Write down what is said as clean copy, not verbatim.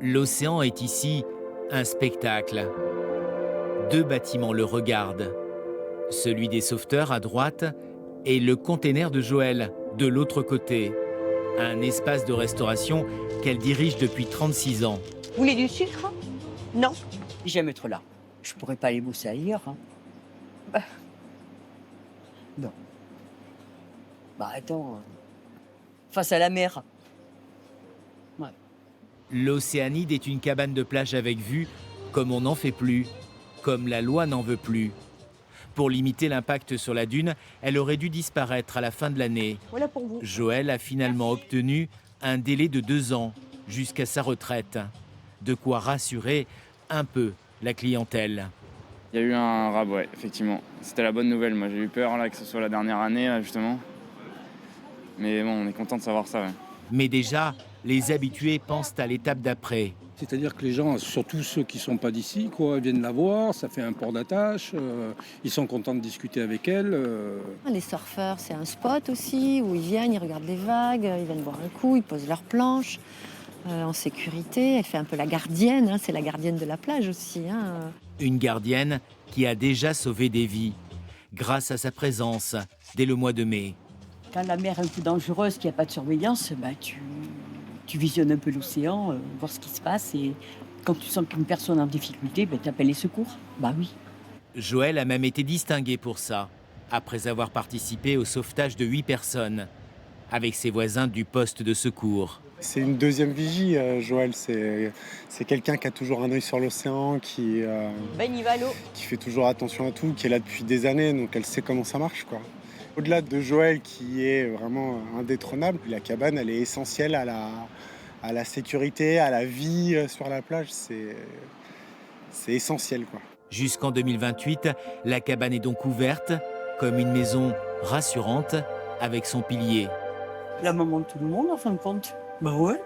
L'océan est ici un spectacle. Deux bâtiments le regardent. Celui des sauveteurs à droite et le container de Joël de l'autre côté. Un espace de restauration qu'elle dirige depuis 36 ans. Vous voulez du sucre? Non. J'aime être là. Je pourrais pas aller bosser ailleurs. Bah. Non. Bah attends. Face à la mer. Ouais. L'Océanide est une cabane de plage avec vue, comme on n'en fait plus, comme la loi n'en veut plus. Pour limiter l'impact sur la dune, elle aurait dû disparaître à la fin de l'année. Voilà pour vous. Joël a finalement obtenu un délai de 2 ans jusqu'à sa retraite. De quoi rassurer un peu la clientèle. Il y a eu un rab, ouais, effectivement. C'était la bonne nouvelle. Moi, j'ai eu peur là, que ce soit la dernière année, là, justement. Mais bon, on est content de savoir ça, ouais. Mais déjà, les habitués pensent à l'étape d'après. C'est-à-dire que les gens, surtout ceux qui ne sont pas d'ici, quoi, viennent la voir, ça fait un port d'attache, ils sont contents de discuter avec elle. Les surfeurs, c'est un spot aussi, où ils viennent, ils regardent les vagues, ils viennent boire un coup, ils posent leurs planches en sécurité. Elle fait un peu la gardienne, hein, c'est la gardienne de la plage aussi. Hein. Une gardienne qui a déjà sauvé des vies, grâce à sa présence dès le mois de mai. Quand la mer est un peu dangereuse, qu'il n'y a pas de surveillance, bah, tu visionnes un peu l'océan, voir ce qui se passe. Et quand tu sens qu'une personne est en difficulté, bah, tu appelles les secours. Bah oui. Joël a même été distingué pour ça, après avoir participé au sauvetage de 8 personnes, avec ses voisins du poste de secours. C'est une deuxième vigie, Joël. C'est quelqu'un qui a toujours un œil sur l'océan, qui fait toujours attention à tout, qui est là depuis des années, donc elle sait comment ça marche, quoi. Au-delà de Joël, qui est vraiment indétrônable, la cabane, elle est essentielle à la sécurité, à la vie sur la plage. C'est essentiel, quoi. Jusqu'en 2028, la cabane est donc ouverte comme une maison rassurante avec son pilier. La maman de tout le monde, en fin de compte. Bah ouais.